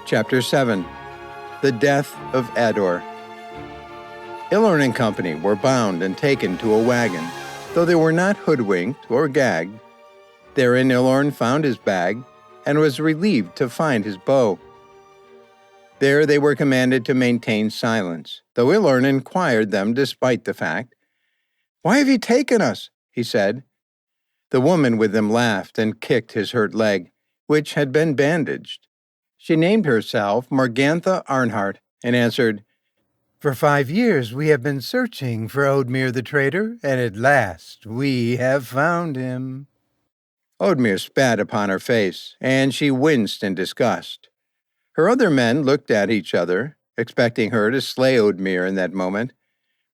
Chapter 7. The Death of Ador. Illorn and company were bound and taken to a wagon, though they were not hoodwinked or gagged. Therein Illorn found his bag, and was relieved to find his bow. There they were commanded to maintain silence, though Illorn inquired them despite the fact. "Why have you taken us?" he said. The woman with them laughed and kicked his hurt leg, which had been bandaged. She named herself Morgantha Arnhart, and answered, "For 5 years we have been searching for Oddmere the traitor, and at last we have found him." Oddmere spat upon her face, and she winced in disgust. Her other men looked at each other, expecting her to slay Oddmere in that moment,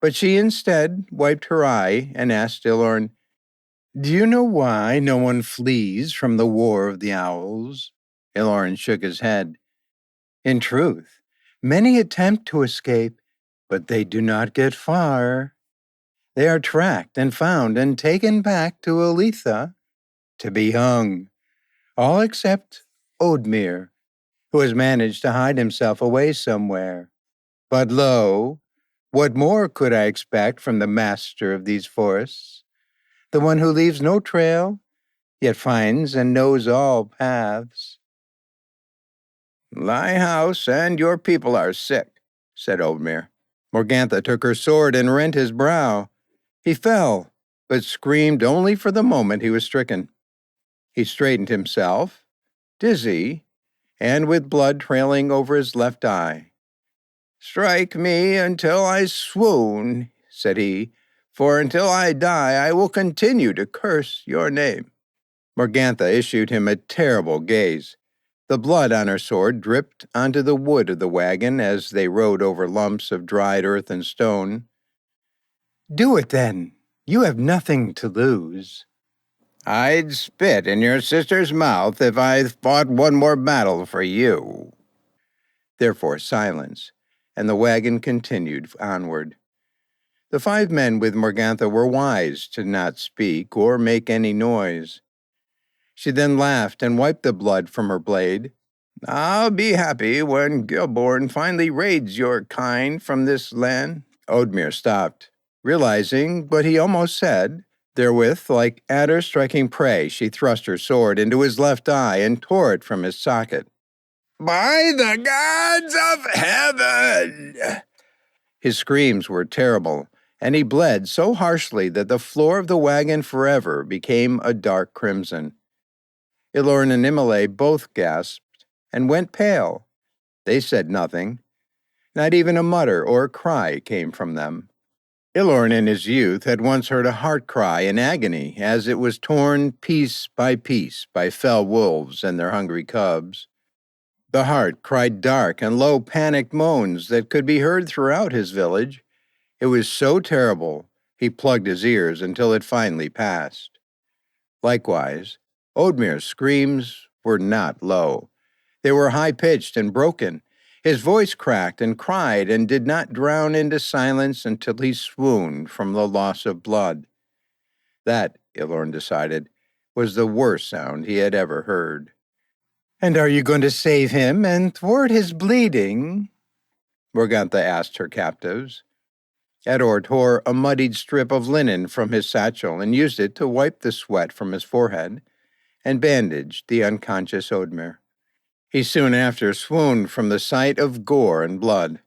but she instead wiped her eye and asked Illorn, "Do you know why no one flees from the War of the Owls?" Illorn shook his head. "In truth, many attempt to escape, but they do not get far. They are tracked and found and taken back to Aletha to be hung, all except Oddmere, who has managed to hide himself away somewhere. But lo, what more could I expect from the master of these forests, the one who leaves no trail, yet finds and knows all paths?" "Thy house and your people are sick," said Oddmere. Morgantha took her sword and rent his brow. He fell, but screamed only for the moment he was stricken. He straightened himself, dizzy, and with blood trailing over his left eye. "Strike me until I swoon," said he, "for until I die I will continue to curse your name." Morgantha issued him a terrible gaze. The blood on her sword dripped onto the wood of the wagon as they rode over lumps of dried earth and stone. "Do it, then. You have nothing to lose." "I'd spit in your sister's mouth if I fought one more battle for you." Therefore silence, and the wagon continued onward. The 5 men with Morgantha were wise to not speak or make any noise. She then laughed and wiped the blood from her blade. "I'll be happy when Giborn finally raids your kind from this land." Oddmere stopped, realizing what he almost said. Therewith, like adder striking prey, she thrust her sword into his left eye and tore it from his socket. "By the gods of heaven!" His screams were terrible, and he bled so harshly that the floor of the wagon forever became a dark crimson. Illorn and Emilay both gasped and went pale. They said nothing. Not even a mutter or a cry came from them. Illorn in his youth had once heard a heart cry in agony as it was torn piece by fell wolves and their hungry cubs. The heart cried dark and low panicked moans that could be heard throughout his village. It was so terrible, he plugged his ears until it finally passed. Likewise, Oddmere's screams were not low. They were high-pitched and broken. His voice cracked and cried and did not drown into silence until he swooned from the loss of blood. That, Illorn decided, was the worst sound he had ever heard. "And are you going to save him and thwart his bleeding?" Morgantha asked her captives. Ador tore a muddied strip of linen from his satchel and used it to wipe the sweat from his forehead and bandaged the unconscious Oddmere. He soon after swooned from the sight of gore and blood.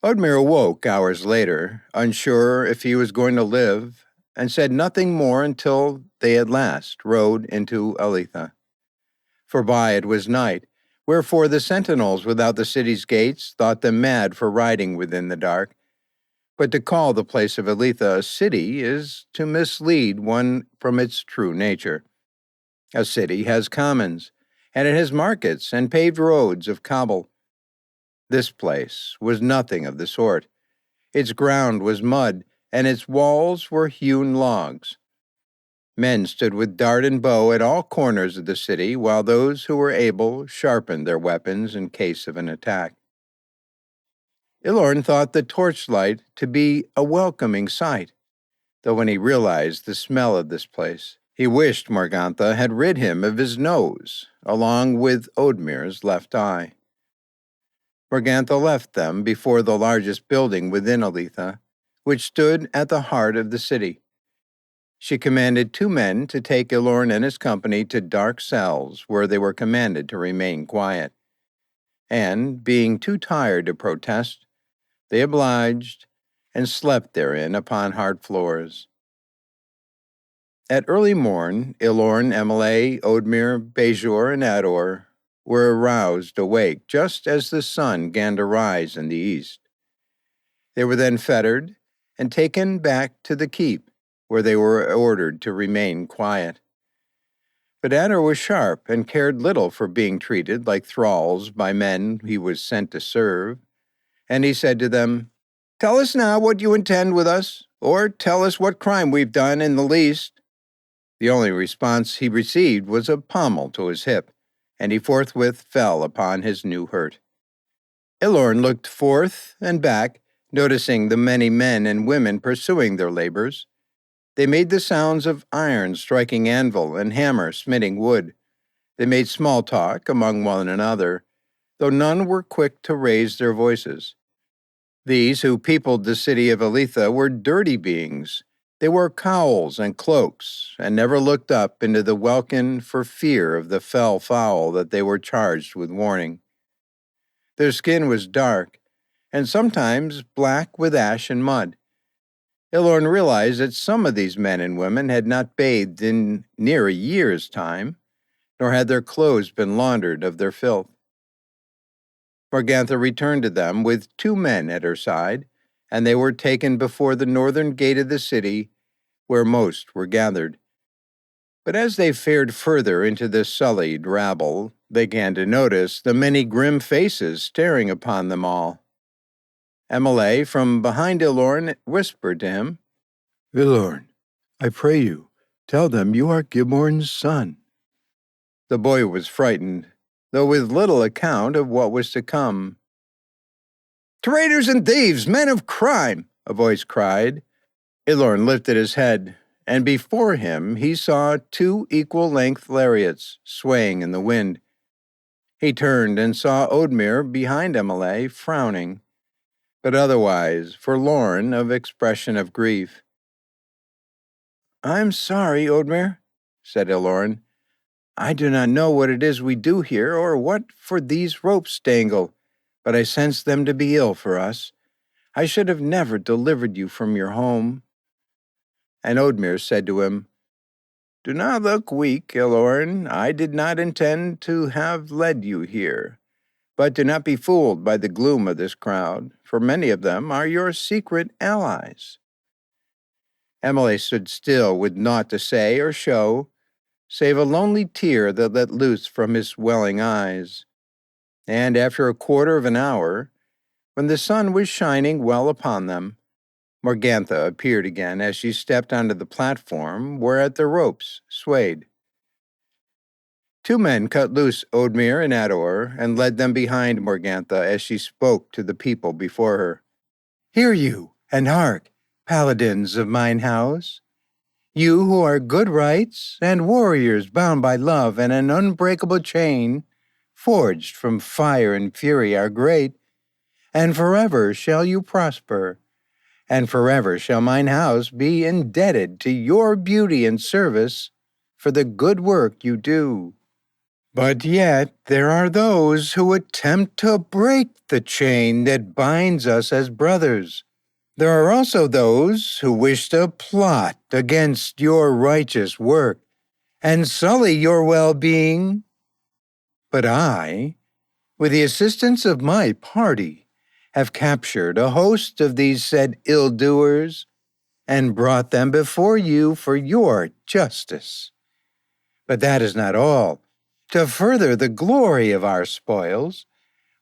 Oddmere awoke hours later, unsure if he was going to live, and said nothing more until they at last rode into Aletha. For by it was night, wherefore the sentinels without the city's gates thought them mad for riding within the dark. But to call the place of Aletha a city is to mislead one from its true nature. A city has commons, and it has markets and paved roads of cobble. This place was nothing of the sort. Its ground was mud, and its walls were hewn logs. Men stood with dart and bow at all corners of the city, while those who were able sharpened their weapons in case of an attack. Illorn thought the torchlight to be a welcoming sight, though when he realized the smell of this place, He wished Morgantha had rid him of his nose, along with Oddmyr's left eye. Morgantha left them before the largest building within Aletha, which stood at the heart of the city. She commanded 2 men to take Illorn and his company to dark cells where they were commanded to remain quiet. And, being too tired to protest, they obliged and slept therein upon hard floors. At early morn, Illorn, Emilay, Oddmyr, Bajor, and Ador were aroused awake just as the sun 'gan to rise in the east. They were then fettered and taken back to the keep, where they were ordered to remain quiet. But Ador was sharp and cared little for being treated like thralls by men he was sent to serve, and he said to them, "Tell us now what you intend with us, or tell us what crime we've done in the least." The only response he received was a pommel to his hip, and he forthwith fell upon his new hurt. Illorn looked forth and back, noticing the many men and women pursuing their labors. They made the sounds of iron striking anvil and hammer smiting wood. They made small talk among one another, though none were quick to raise their voices. These who peopled the city of Aletha were dirty beings. They wore cowls and cloaks, and never looked up into the welkin for fear of the fell foul that they were charged with warning. Their skin was dark, and sometimes black with ash and mud. Illorn realized that some of these men and women had not bathed in near a year's time, nor had their clothes been laundered of their filth. Morgantha returned to them with 2 men at her side, and they were taken before the northern gate of the city, where most were gathered. But as they fared further into the sullied rabble, they began to notice the many grim faces staring upon them all. Emilay, from behind Illorn, whispered to him, "Illorn, I pray you, tell them you are Giborn's son." The boy was frightened, though with little account of what was to come. "Traitors and thieves, men of crime!" a voice cried. Illorn lifted his head, and before him he saw 2 equal-length lariats swaying in the wind. He turned and saw Oddmyr behind Emilay, frowning, but otherwise forlorn of expression of grief. "I'm sorry, Oddmyr," said Illorn. "I do not know what it is we do here, or what for these ropes dangle, but I sense them to be ill for us. I should have never delivered you from your home." And Oddmyr said to him, "Do not look weak, Illorn. I did not intend to have led you here. But do not be fooled by the gloom of this crowd, for many of them are your secret allies." Emilay stood still with naught to say or show, save a lonely tear that let loose from his welling eyes. And after a quarter of an hour, when the sun was shining well upon them, Morgantha appeared again as she stepped onto the platform whereat the ropes swayed. 2 men cut loose Oddmyr and Ador and led them behind Morgantha as she spoke to the people before her. "Hear you, and hark, paladins of mine house. You who are good rights and warriors bound by love and an unbreakable chain, forged from fire and fury are great, and forever shall you prosper, and forever shall mine house be indebted to your beauty and service for the good work you do. But yet there are those who attempt to break the chain that binds us as brothers. There are also those who wish to plot against your righteous work and sully your well-being. But I, with the assistance of my party, have captured a host of these said ill-doers and brought them before you for your justice. But that is not all. To further the glory of our spoils,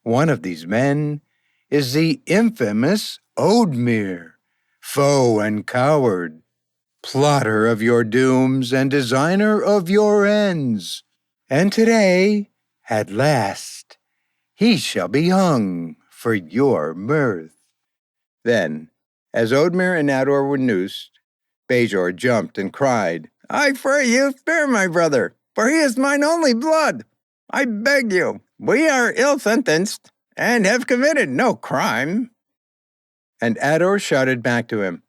one of these men is the infamous Oddmyr, foe and coward, plotter of your dooms and designer of your ends. And today, at last, he shall be hung for your mirth." Then, as Oddmyr and Ador were noosed, Bajor jumped and cried, I pray you spare my brother, for he is mine only blood. I beg you, we are ill-sentenced, and have committed no crime. And Ador shouted back to him,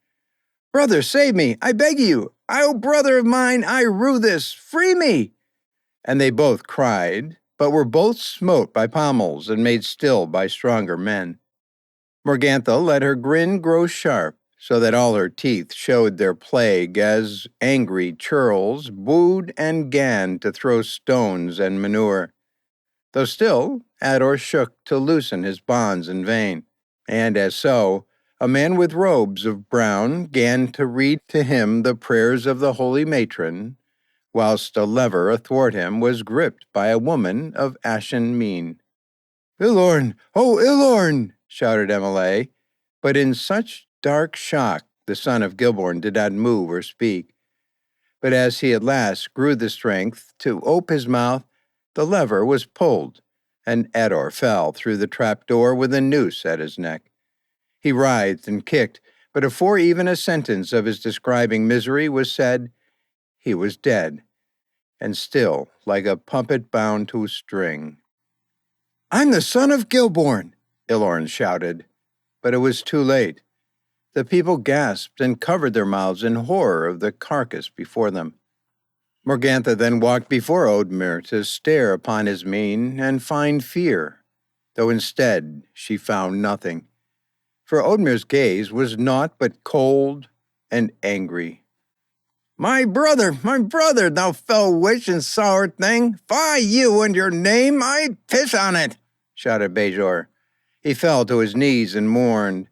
Brother, save me, I beg you. O brother of mine, I rue this, free me. And they both cried, but were both smote by pommels and made still by stronger men. Morgantha let her grin grow sharp, so that all her teeth showed their plague as angry churls wooed and gan to throw stones and manure. Though still, Ador shook to loosen his bonds in vain, and as so, a man with robes of brown gan to read to him the prayers of the holy matron, whilst a lever athwart him was gripped by a woman of ashen mien. Illorn! Oh, Illorn! Shouted Emilay, but in such dark shock the son of Giborn did not move or speak. But as he at last grew the strength to ope his mouth, the lever was pulled, and Ador fell through the trap-door with a noose at his neck. He writhed and kicked, but before even a sentence of his describing misery was said, he was dead, and still like a puppet bound to a string. I'm the son of Giborn, Illorn shouted, but it was too late. The people gasped and covered their mouths in horror of the carcass before them. Morgantha then walked before Oddmere to stare upon his mien and find fear, though instead she found nothing. For Oddmere's gaze was naught but cold and angry. My brother, thou fell witch and sour thing! Fie you and your name, I piss on it! Shouted Bajor. He fell to his knees and mourned,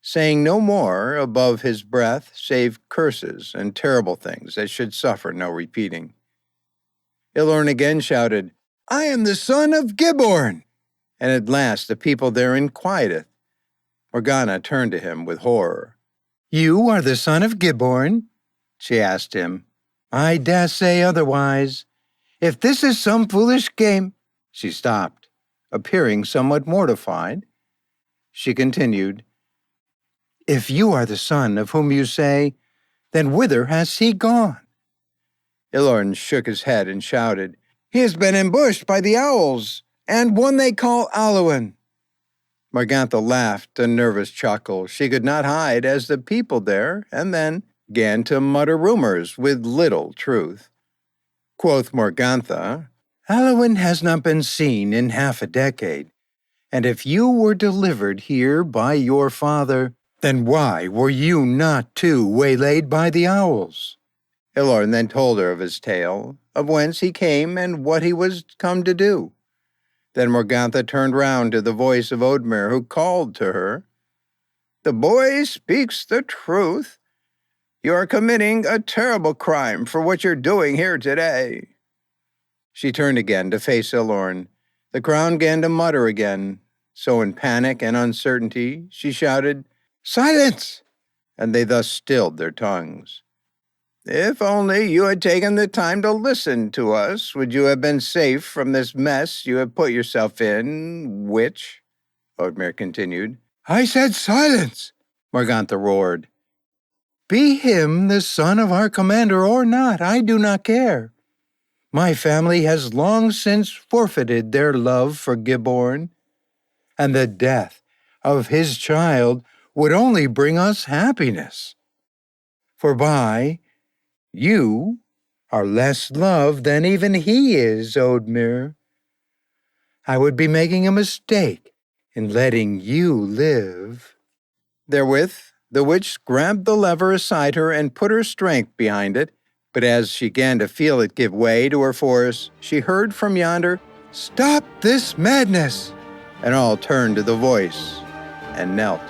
saying no more above his breath save curses and terrible things that should suffer no repeating. Illorn again shouted, I am the son of Giborn! And at last the people therein quieteth. Morgana turned to him with horror. You are the son of Giborn? She asked him. I dare say otherwise. If this is some foolish game— She stopped, appearing somewhat mortified. She continued, If you are the son of whom you say, then whither has he gone? Illorn shook his head and shouted, He has been ambushed by the owls, and one they call Aullen. Morgantha laughed a nervous chuckle she could not hide as the people there, and then began to mutter rumors with little truth. Quoth Morgantha, Aullen has not been seen in half a decade, and if you were delivered here by your father, then why were you not too waylaid by the owls? Illorn then told her of his tale, of whence he came and what he was come to do. Then Morgantha turned round to the voice of Oddmere, who called to her, The boy speaks the truth. You are committing a terrible crime for what you're doing here today. She turned again to face Illorn. The crowd began to mutter again, so in panic and uncertainty she shouted, Silence! And they thus stilled their tongues. If only you had taken the time to listen to us, would you have been safe from this mess you have put yourself in, witch? Oddmere continued. I said silence, Morgantha roared. Be him the son of our commander or not, I do not care. My family has long since forfeited their love for Giborn, and the death of his child would only bring us happiness. For by you are less loved than even he is, Oddmere. I would be making a mistake in letting you live. Therewith, the witch grabbed the lever aside her and put her strength behind it, but as she began to feel it give way to her force, she heard from yonder, Stop this madness! And all turned to the voice and knelt.